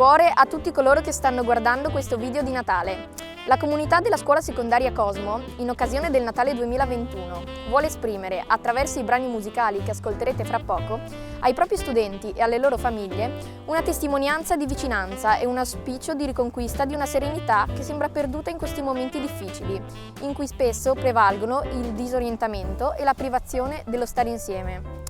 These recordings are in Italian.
cuore a tutti coloro che stanno guardando questo video di Natale. La comunità della scuola secondaria Cosmo, in occasione del Natale 2021, vuole esprimere, attraverso i brani musicali che ascolterete fra poco, ai propri studenti e alle loro famiglie, una testimonianza di vicinanza e un auspicio di riconquista di una serenità che sembra perduta in questi momenti difficili, in cui spesso prevalgono il disorientamento e la privazione dello stare insieme.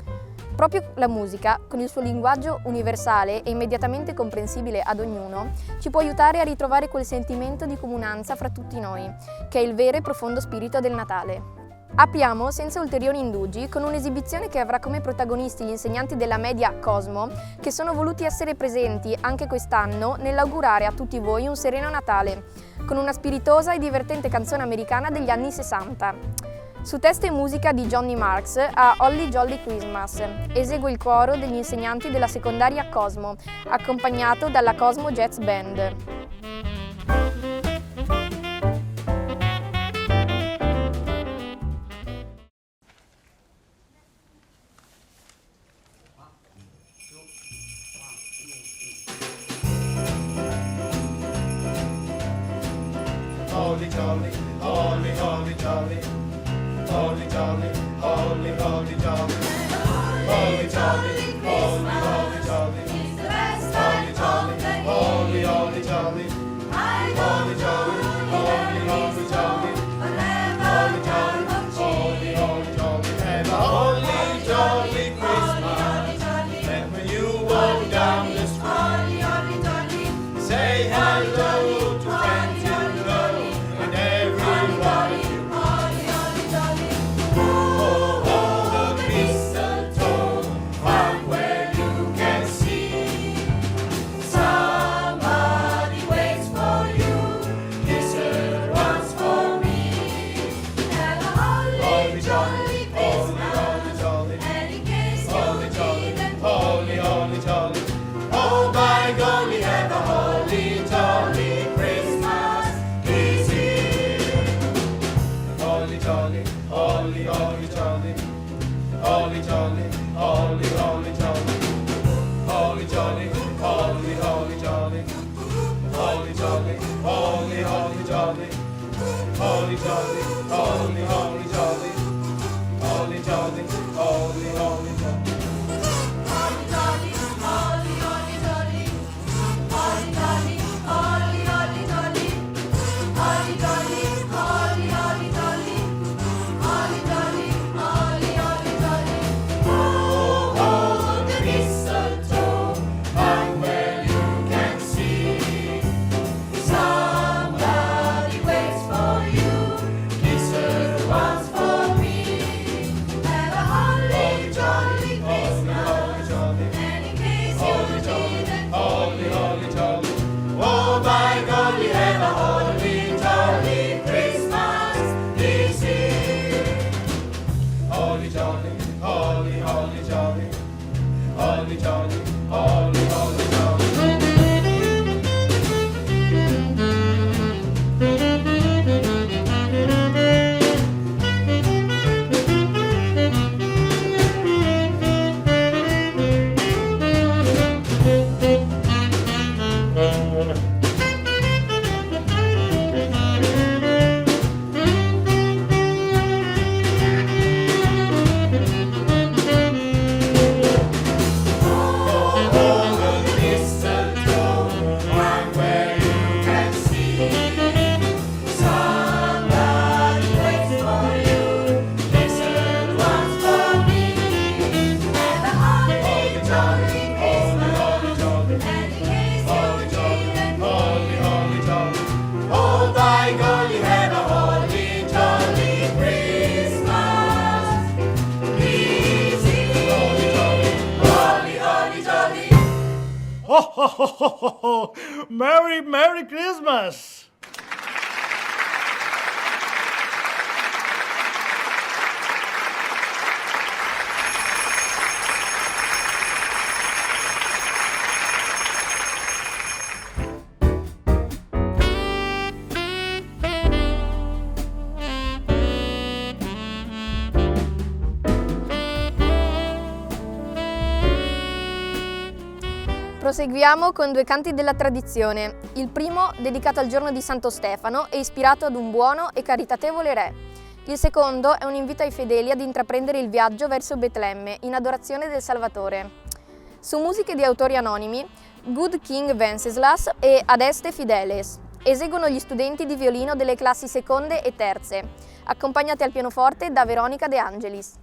Proprio la musica, con il suo linguaggio universale e immediatamente comprensibile ad ognuno, ci può aiutare a ritrovare quel sentimento di comunanza fra tutti noi, che è il vero e profondo spirito del Natale. Apriamo senza ulteriori indugi con un'esibizione che avrà come protagonisti gli insegnanti della media Cosmo, che sono voluti essere presenti anche quest'anno nell'augurare a tutti voi un sereno Natale, con una spiritosa e divertente canzone americana degli anni 60. Su testo e musica di Johnny Marks a Holly Jolly Christmas esegue il coro degli insegnanti della secondaria Cosmo, accompagnato dalla Cosmo Jazz Band. Holly jolly, holly, holly jolly. Holly jolly, holly, holly jolly. Holly jolly, holly, holly jolly. Holly jolly, holly, holly jolly. Holly jolly, holly, holly jolly. Holly jolly, holly, holly jolly. Have a holly jolly Christmas. And when you walk down the street, say hello to friends you know and everybody. Holly, holly jolly, holly jolly, holly, holly jolly, holly jolly, holly, holly jolly, holly jolly, holly, holly jolly, holly jolly, holly, holly jolly, holly jolly, holly, holly jolly. Ho ho ho ho ho ho! Merry, Merry Christmas! Proseguiamo con due canti della tradizione. Il primo, dedicato al giorno di Santo Stefano e ispirato ad un buono e caritatevole re. Il secondo è un invito ai fedeli ad intraprendere il viaggio verso Betlemme in adorazione del Salvatore. Su musiche di autori anonimi, Good King Wenceslas e Adeste Fideles. Eseguono gli studenti di violino delle classi seconde e terze, accompagnati al pianoforte da Veronica De Angelis.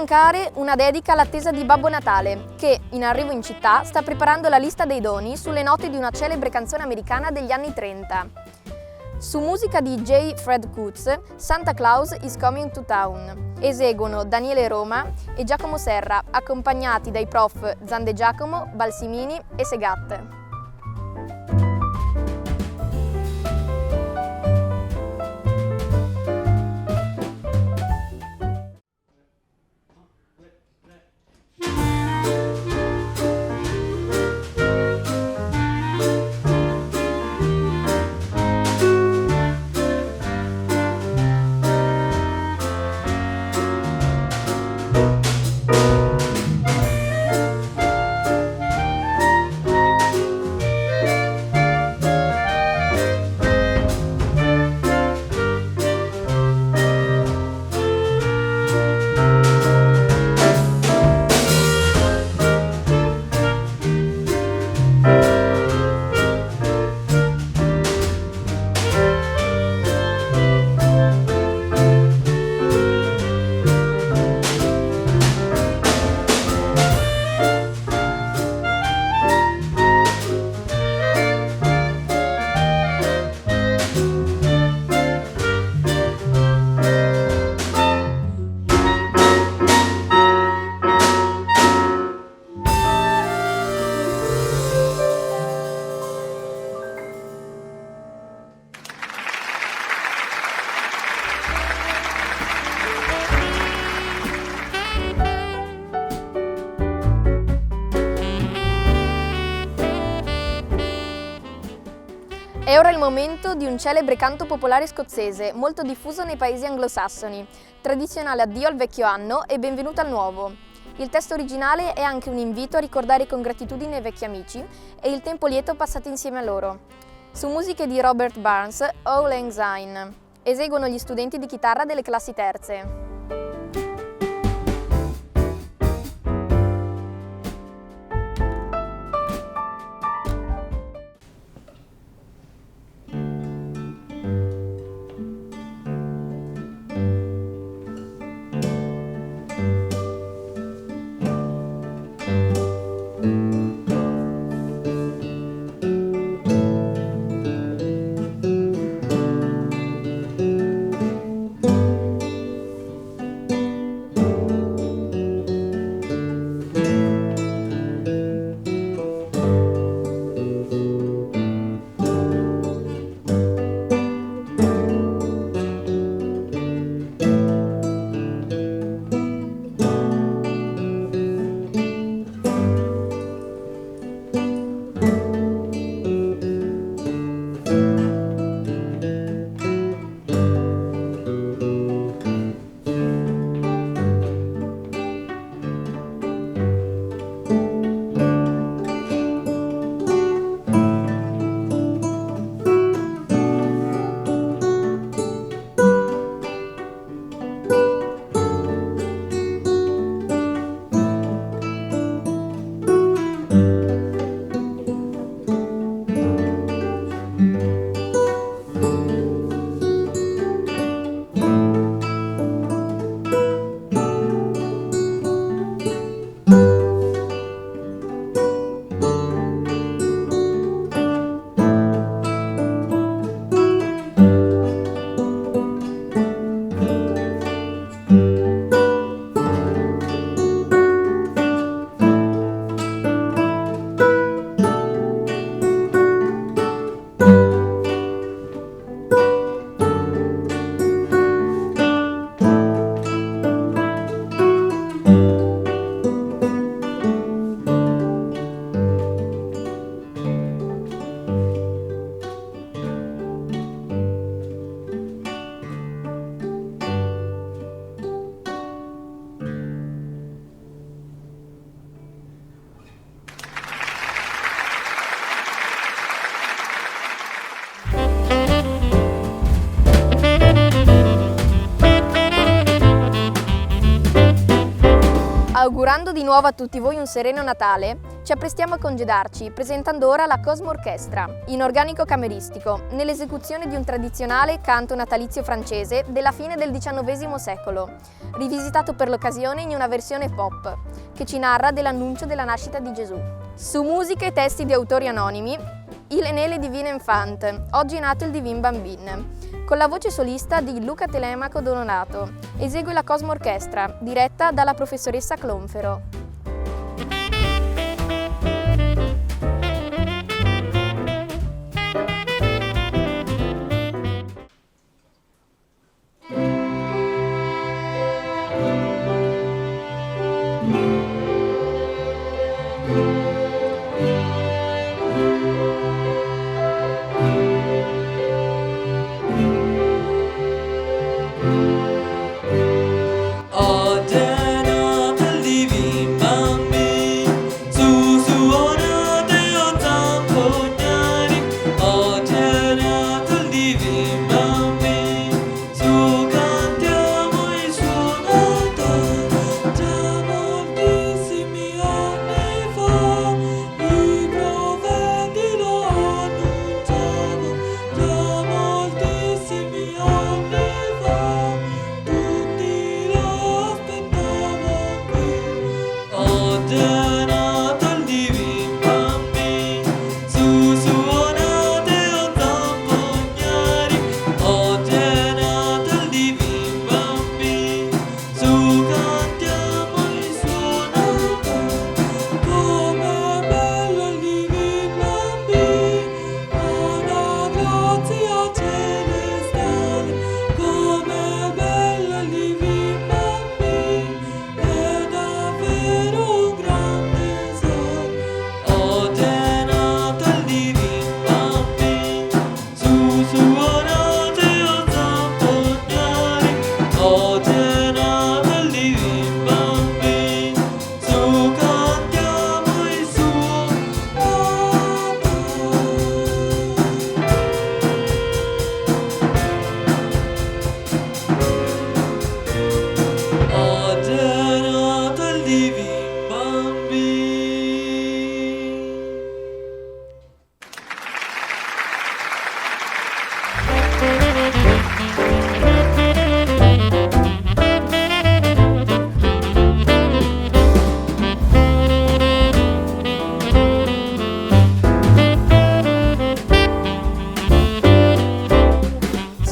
mancare una dedica all'attesa di Babbo Natale, che, in arrivo in città, sta preparando la lista dei doni sulle note di una celebre canzone americana degli anni 30. Su musica di J. Fred Kutz, Santa Claus is Coming to Town. Eseguono Daniele Roma e Giacomo Serra, accompagnati dai prof Zande Giacomo, Balsimini e Segat. È ora il momento di un celebre canto popolare scozzese, molto diffuso nei paesi anglosassoni, tradizionale addio al vecchio anno e benvenuto al nuovo. Il testo originale è anche un invito a ricordare con gratitudine i vecchi amici e il tempo lieto passato insieme a loro. Su musiche di Robert Burns, Auld Lang Syne. Eseguono gli studenti di chitarra delle classi terze. Augurando di nuovo a tutti voi un sereno Natale, ci apprestiamo a congedarci presentando ora la Cosmo Orchestra, in organico cameristico, nell'esecuzione di un tradizionale canto natalizio francese della fine del XIX secolo, rivisitato per l'occasione in una versione pop, che ci narra dell'annuncio della nascita di Gesù. Su musiche e testi di autori anonimi, Il est né le divin enfant, oggi è nato il divin bambin, con la voce solista di Luca Telemaco Donato, esegue la Cosmo Orchestra, diretta dalla professoressa Clonfero.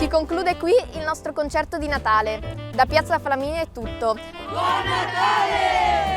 Conclude qui il nostro concerto di Natale. Da Piazza Flaminia è tutto. Buon Natale!